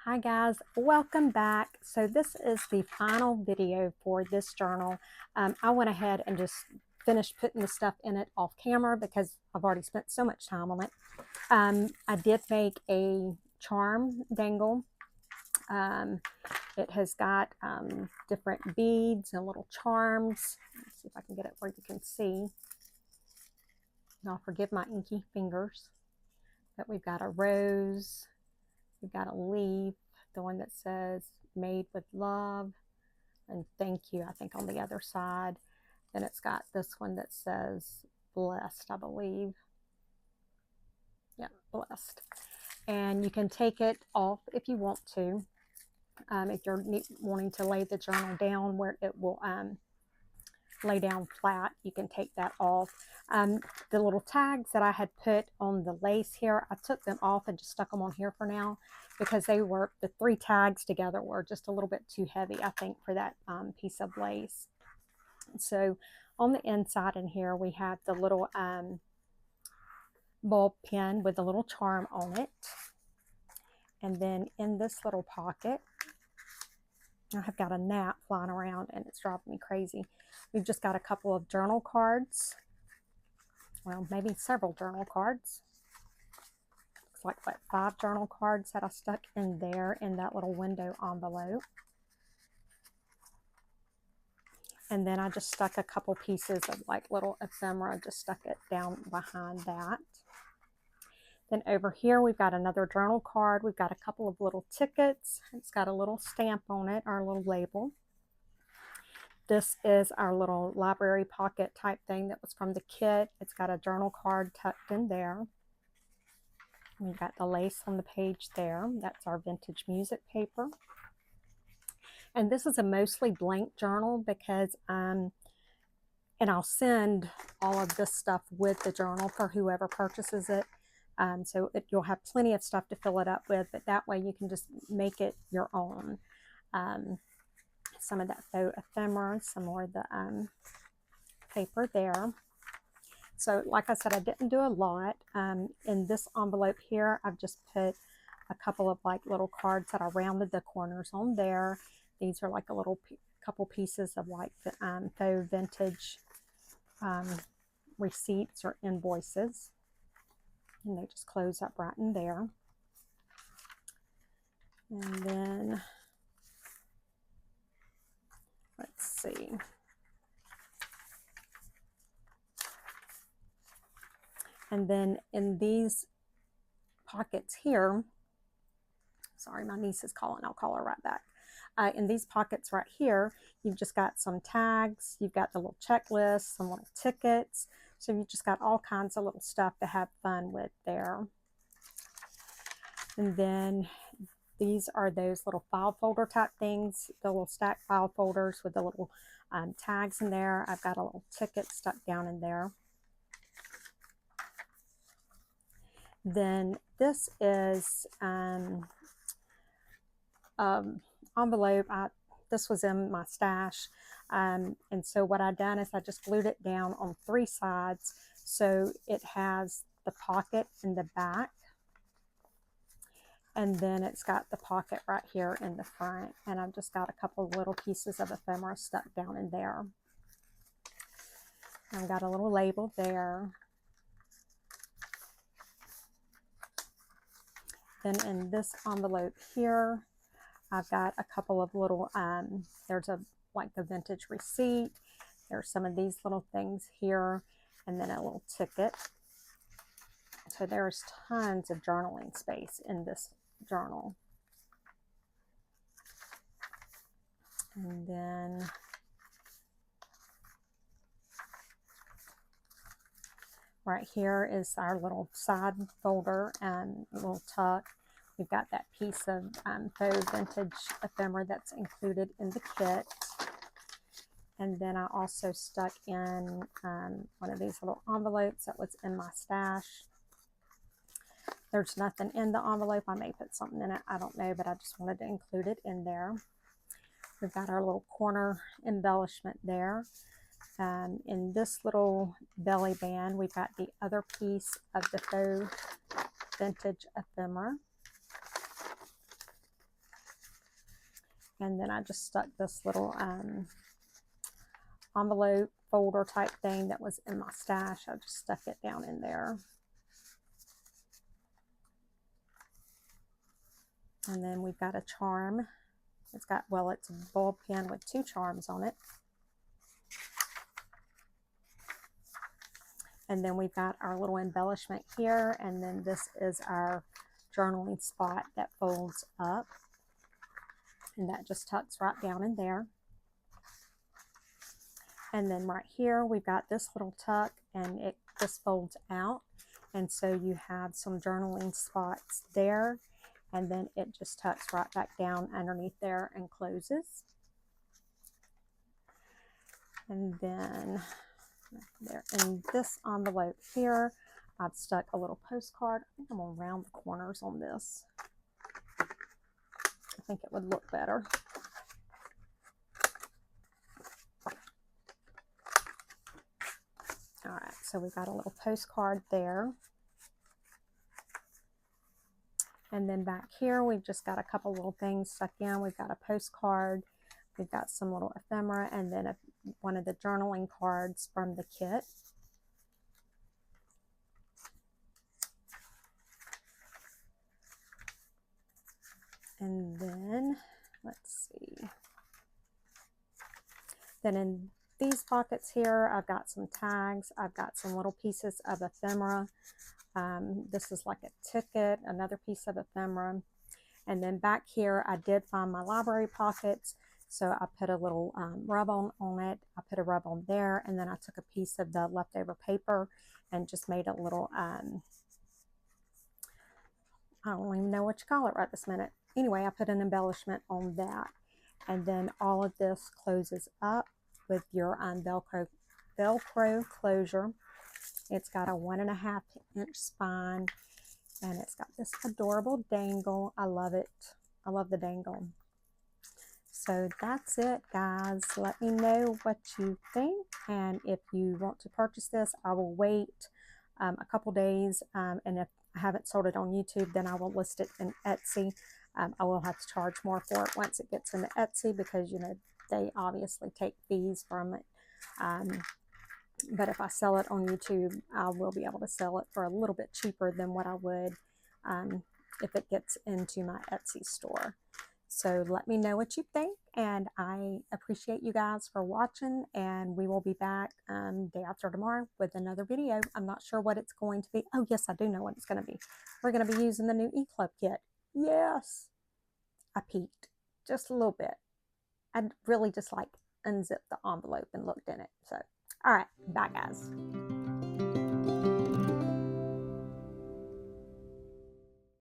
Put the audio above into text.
Hi guys, welcome back. So this is the final video for this journal. I went ahead and just finished putting the stuff in it off camera because I've already spent so much time on it. I did make a charm dangle. It has got different beads and little charms. Let's see if I can get it where you can see. Y'all forgive my inky fingers. But we've got a rose. We've got a leaf, the one that says made with love and thank you, I think, on the other side. Then it's got this one that says blessed, I believe. Yeah, blessed. And you can take it off if you want to. If you're wanting to lay the journal down where it will lay down flat, you can take that off. The little tags that I had put on the lace here, I took them off and just stuck them on here for now because the 3 tags together were just a little bit too heavy, I think, for that piece of lace. So on the inside in here, we have the little bulb pin with the little charm on it. And then in this little pocket, I have got a gnat flying around and it's driving me crazy. We've just got a couple of journal cards. Well, maybe several journal cards. Looks like 5 journal cards that I stuck in there in that little window envelope. And then I just stuck a couple pieces of like little ephemera, just stuck it down behind that. Then over here, we've got another journal card. We've got a couple of little tickets. It's got a little stamp on it, or a little label. This is our little library pocket type thing that was from the kit. It's got a journal card tucked in there. We've got the lace on the page there. That's our vintage music paper. And this is a mostly blank journal because, and I'll send all of this stuff with the journal for whoever purchases it. So you'll have plenty of stuff to fill it up with, but that way you can just make it your own. Some of that faux ephemera, some more of the paper there. So like I said, I didn't do a lot. In this envelope here, I've just put a couple of like little cards that I rounded the corners on there. These are like a little couple pieces of like the faux vintage receipts or invoices. And they just close up right in there. And then, let's see. And then in these pockets here, sorry, my niece is calling. I'll call her right back. In these pockets right here, you've just got some tags. You've got the little checklist, some little tickets. So you've just got all kinds of little stuff to have fun with there. And then these are those little file folder type things, the little stack file folders with the little tags in there. I've got a little ticket stuck down in there. Then this is envelope. This was in my stash. And so what I've done is I just glued it down on 3 sides. So it has the pocket in the back. And then it's got the pocket right here in the front. And I've just got a couple of little pieces of ephemera stuck down in there. I've got a little label there. Then in this envelope here, I've got a couple of little, there's like the vintage receipt. There's some of these little things here, and then a little ticket. So there's tons of journaling space in this journal. And then right here is our little side folder and a little tuck We've got that piece of faux vintage ephemera that's included in the kit. And then I also stuck in one of these little envelopes that was in my stash. There's nothing in the envelope. I may put something in it. I don't know, but I just wanted to include it in there. We've got our little corner embellishment there. In this little belly band, we've got the other piece of the faux vintage ephemera. And then I just stuck this little envelope folder type thing that was in my stash. I just stuck it down in there. And then we've got a charm. It's got, well, it's a ball pen with 2 charms on it. And then we've got our little embellishment here. And then this is our journaling spot that folds up. And that just tucks right down in there. And then right here, we've got this little tuck, and it just folds out. And so you have some journaling spots there. And then it just tucks right back down underneath there and closes. And then there in this envelope here, I've stuck a little postcard. I think I'm going to round the corners on this. I think it would look better. All right, so we've got a little postcard there. And then back here, we've just got a couple little things stuck in. We've got a postcard, we've got some little ephemera, and then one of the journaling cards from the kit. And then, let's see. Then in these pockets here, I've got some tags. I've got some little pieces of ephemera. This is like a ticket, another piece of ephemera. And then back here, I did find my library pockets. So I put a little rub-on on it. I put a rub-on there, and then I took a piece of the leftover paper and just made a little, I don't even know what you call it right this minute. Anyway, I put an embellishment on that. And then all of this closes up with your Velcro closure. It's got a 1.5 inch spine, and it's got this adorable dangle. I love it. I love the dangle. So that's it, guys. Let me know what you think, and if you want to purchase this, I will wait a couple days, and if I haven't sold it on YouTube, then I will list it in Etsy. I will have to charge more for it once it gets into Etsy, because, you know, they obviously take fees from it. But if I sell it on YouTube, I will be able to sell it for a little bit cheaper than what I would if it gets into my Etsy store. So let me know what you think, and I appreciate you guys for watching, and we will be back day after tomorrow with another video. I'm not sure what it's going to be. Oh, yes, I do know what it's going to be. We're going to be using the new E-Club kit. Yes. I peeked just a little bit. I really just like unzipped the envelope and looked in it. So, all right, bye guys.